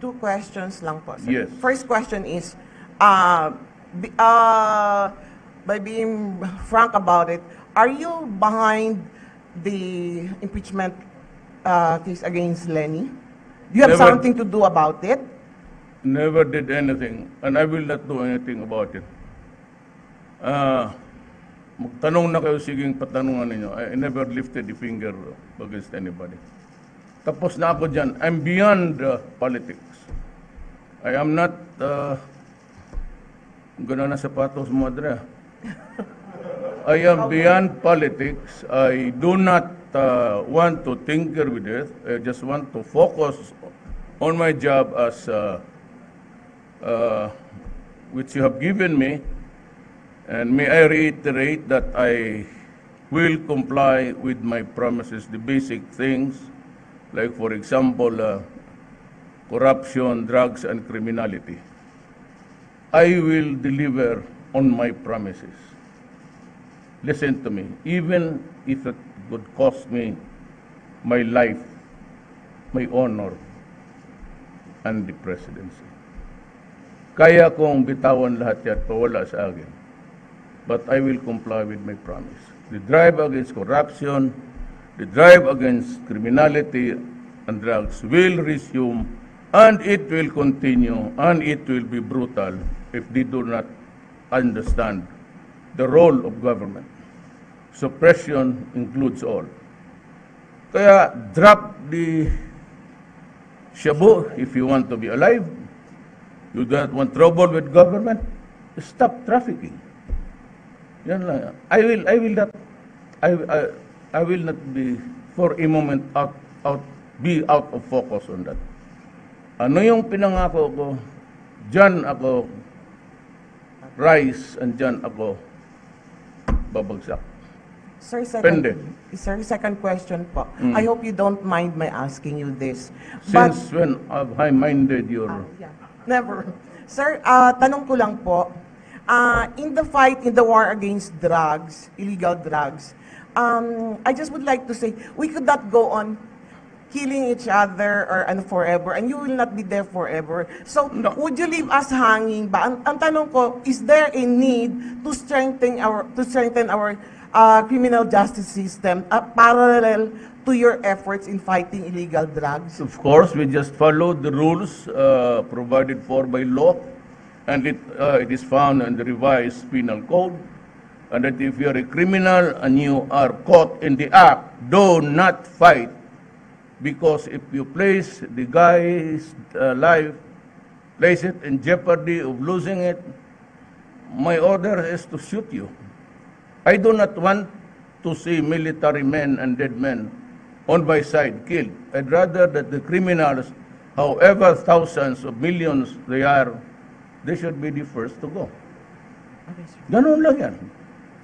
Two questions lang po, sir. Yes. First question is, by being frank about it, are you behind the impeachment case against Lenny? Do you have Never. something to do about it? Never did anything, and I will not do anything about it. Magtanong na kayo, siging patanungan ninyo. I never lifted a finger against anybody. Tapos na ako dyan. I'm beyond politics. I am not, gano'n na sapatos mo, Adria. I am beyond politics. I do not want to tinker with it. I just want to focus on my job as which you have given me, and may I reiterate that I will comply with my promises, the basic things, like for example, corruption, drugs, and criminality. I will deliver on my promises. Listen to me, even if it would cost me my life, my honor, and the presidency. Kaya kong bitawan lahat yan, pawala sa akin. But I will comply with my promise. The drive against corruption, the drive against criminality and drugs will resume, and it will continue, and it will be brutal if they do not understand the role of government. Suppression includes all. Kaya drop the shabu if you want to be alive. You don't want trouble with government, stop trafficking. Yan lang. I will not be for a moment be out of focus on that. Ano yung pinangako ko? Diyan ako rise and diyan ako babagsak. Sir, Pende. second question po. I hope you don't mind my asking you this. Since when have I minded your... Never. Sir, tanong ko lang po, in the fight, in the war against drugs, illegal drugs, I just would like to say, we could not go on killing each other and forever, and you will not be there forever. So, No. would you leave us hanging ba? Ang tanong ko, is there a need to strengthen our criminal justice system parallel to your efforts in fighting illegal drugs? Of course, we just follow the rules provided for by law, and it is found in the revised penal code. And that if you are a criminal and you are caught in the act, do not fight, because if you place the guy's life, place it in jeopardy of losing it, my order is to shoot you. I do not want to see military men and dead men on my side killed. I'd rather that the criminals, however thousands of millions they are, they should be the first to go. Ganun lang yan.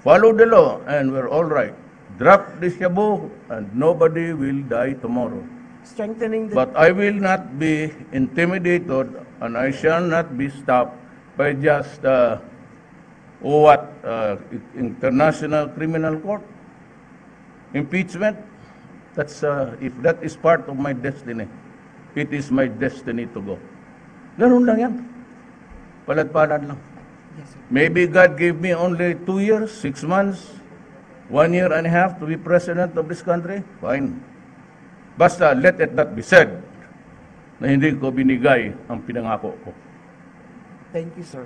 Follow the law and we're all right. Drop the shabu and nobody will die tomorrow. Strengthening the... But I will not be intimidated and I shall not be stopped by just International Criminal Court. Impeachment, that's if that is part of my destiny, it is my destiny to go. Ganun lang yan. Palad-palad lang. Yes, sir. Maybe God gave me only 2 years, 6 months, 1 year and a half to be president of this country. Fine. Basta let it not be said na hindi ko binigay ang pinangako ko. Thank you, sir.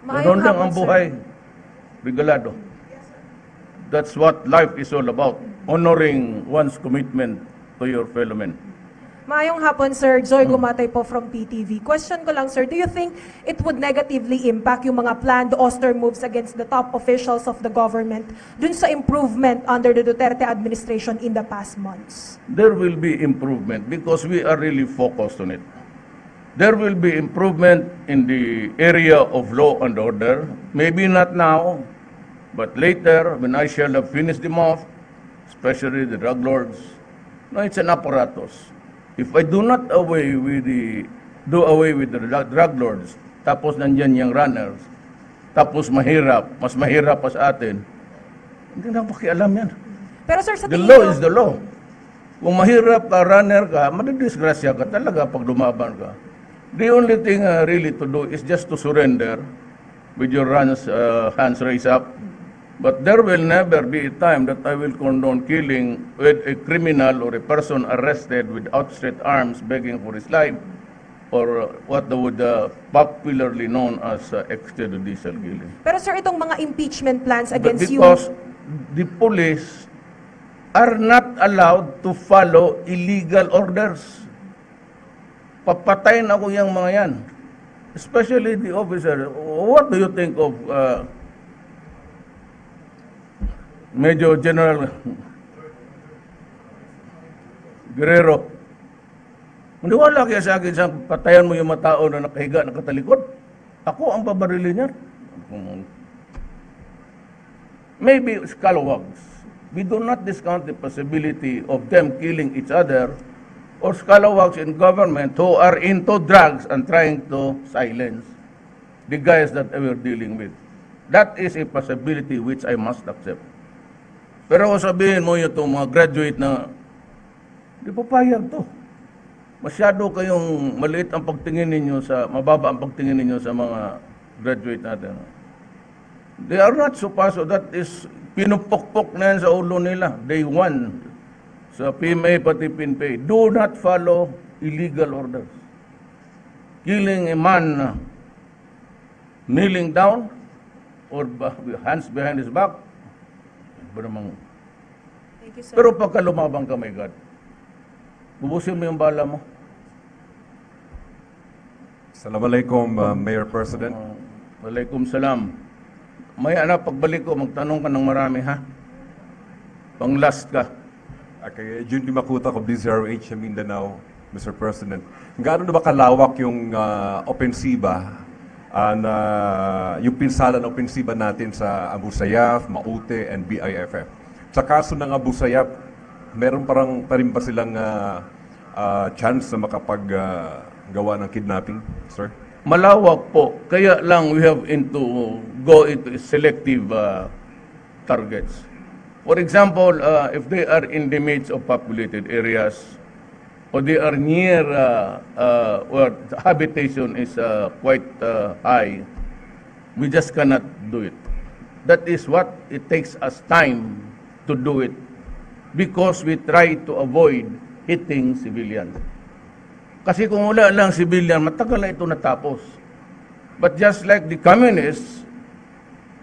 Ganun lang ang buhay. Regalado. That's what life is all about. Honoring one's commitment to your fellow men. Maayong hapon, Sir. Joy Gumatay po from PTV. Question ko lang, sir, do you think it would negatively impact yung mga planned austere moves against the top officials of the government dun sa improvement under the Duterte administration in the past months? There will be improvement because we are really focused on it. There will be improvement in the area of law and order. Maybe not now, but later when I shall have finished them off, especially the drug lords. No, it's an apparatus. If I do not do away with the drug lords, tapos nandyan yung runners, tapos mas mahirap pa sa atin, hindi na pakialam yan. Pero sir, sa The tingin law nyo- is the law. Kung mahirap ka, runner ka, madidisgrasya ka talaga pag lumaban ka. The only thing really to do is just to surrender with your hands raised up. But there will never be a time that I will condone killing with a criminal or a person arrested with outstretched arms begging for his life, or what would popularly known as extrajudicial killing. Pero sir, itong mga impeachment plans But against you, because the police are not allowed to follow illegal orders. Papatayin ako yung mga yan. Especially the officer. What do you think of Major General Guerrero? Maniwala kaya sa akin, patayan mo yung mga tao na nakahiga, nakatalikod. Ako ang babarilin niya. Maybe scalawags. We do not discount the possibility of them killing each other, or scalawags in government who are into drugs and trying to silence the guys that we're dealing with. That is a possibility which I must accept. Pero kung sabihin mo yung mga graduate na, di papayag to. Masyado kayong maliit ang pagtingin ninyo mababa ang pagtingin ninyo sa mga graduate natin. They are not supposed to, that is, pinupokpok na yan sa ulo nila. Day one, sa PMA pati PNP. Do not follow illegal orders. Killing a man kneeling down or hands behind his back. thank you, sir. Pero pagka lumabang ka, my God, bubusin mo yung bala mo. Assalamualaikum, Mayor President. Walaikum salam. May anak, pagbalik ko, magtanong ka ng marami, ha? Pang last ka. Okay, Jun Makuta ko, DZRH sa Mindanao, Mr. President. Gaano na ba kalawak yung opensiba, yung pinsala na opensiba natin sa Abu Sayyaf, Maute, and BIFF? Sa kaso ng Abu Sayyaf, meron pa rin ba silang chance na makapaggawa ng kidnapping, sir? Malawak po. Kaya lang we have go into selective targets. For example, if they are in the midst of populated areas, or they are near where the habitation is quite high, we just cannot do it. That is what it takes us time to do it, because we try to avoid hitting civilians. Kasi kung wala lang civilian, matagal na ito natapos. But just like the communists,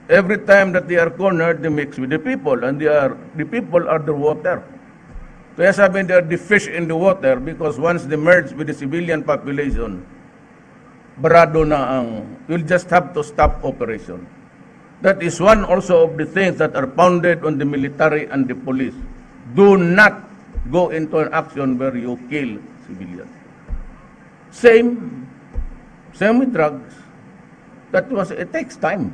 every time that they are cornered, they mix with the people, and the people are the water. Kaya sabi they are the fish in the water, because once they merge with the civilian population, barado na you'll just have to stop operation. That is one also of the things that are founded on the military and the police. Do not go into an action where you kill civilians. Same with drugs. It takes time.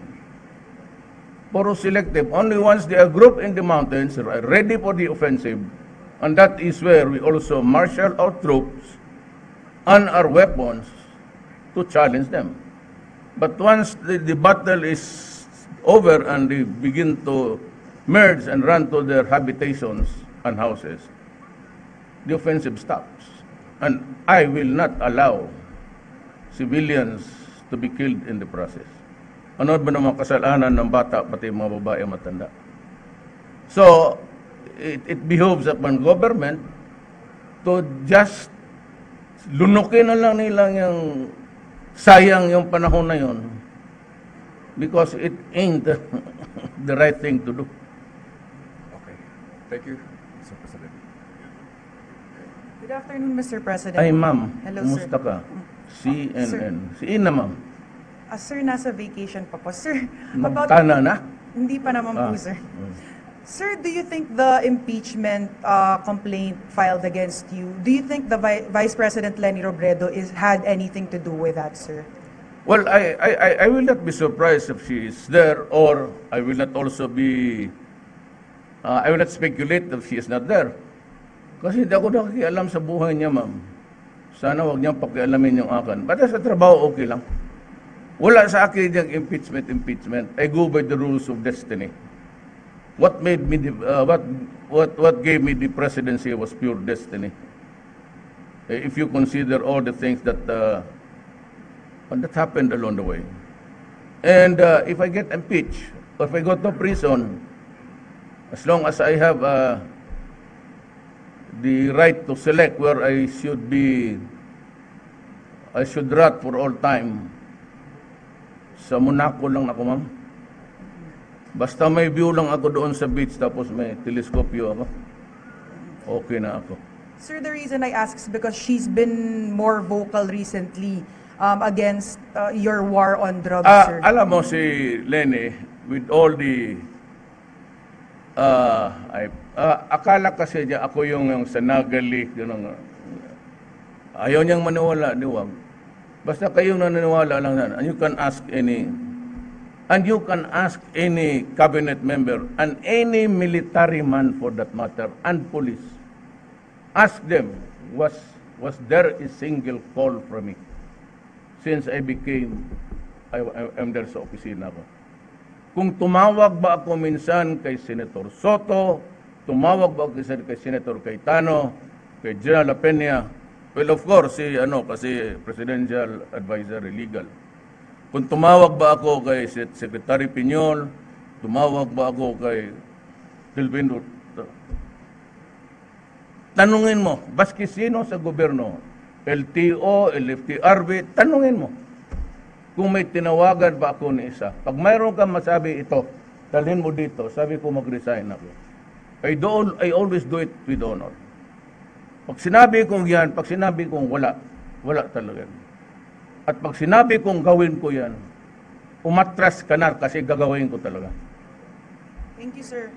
Puro selective. Only once they are grouped in the mountains, ready for the offensive, and that is where we also marshal our troops and our weapons to challenge them. But once the battle is over and they begin to merge and run to their habitations and houses, the offensive stops. And I will not allow civilians to be killed in the process. Ano ba naman kasalanan ng bata, pati mga babae matanda? So, it behoves upon government to just lunukin na lang nila yung sayang yung panahon na yun, because it ain't the right thing to do. Okay. Thank you, Mr. President. Good afternoon, Mr. President. Ay, ma'am, Hello, kumusta sir. ka? CNN. Si Ina, ma'am. Sir, nasa vacation pa po. Sir, Magtana na? Hindi pa naman po, sir. Sir, do you think the impeachment complaint filed against you, do you think the Vice President Leni Robredo had anything to do with that, sir? Well, I will not be surprised if she is there, or I will not also be, I will not speculate if she is not there. Kasi hindi ako nakikialam sa buhay niya, ma'am. Sana wag niyang pakialamin yung akin. But sa trabaho, okay lang. Wala sa akin yung impeachment. I go by the rules of destiny. what made me, what gave me the presidency was pure destiny. If you consider all the things that happened along the way. And if I get impeached, or if I go to prison, as long as I have the right to select where I should rot for all time, sa Monaco lang ako, ma'am. Basta may view lang ako doon sa beach, tapos may teleskopyo ako, okay na ako. Sir, the reason I ask is because she's been more vocal recently against your war on drugs, sir. Alam mo si Lenny, with all the akala kasi niya ako yung sanagali, ayaw niyang maniwala, diwag. Basta kayo naniniwala lang na, and you can ask any cabinet member and any military man for that matter and police. Ask them, was there a single call from me since I am there sa opisina ko? Kung tumawag ba ako minsan kay Senator Soto, tumawag ba ako kay Senator Cayetano, kay General Peña, well, of course, kasi presidential advisory legal. Kung tumawag ba ako kay Secretary Piñol, tumawag ba ako kay Delvin, tanungin mo, baski sino sa gobyerno, LTO, LFTRB, tanungin mo. Kung may tinawagan ba ako ni isa. Pag mayroon kang masabi ito, dalhin mo dito, sabi ko mag-resign ako. I always do it with honor. Pag sinabi kong yan, pag sinabi kong wala, wala talaga. At pag sinabi kong gawin ko yan, umatras ka na kasi gagawin ko talaga. Thank you, sir.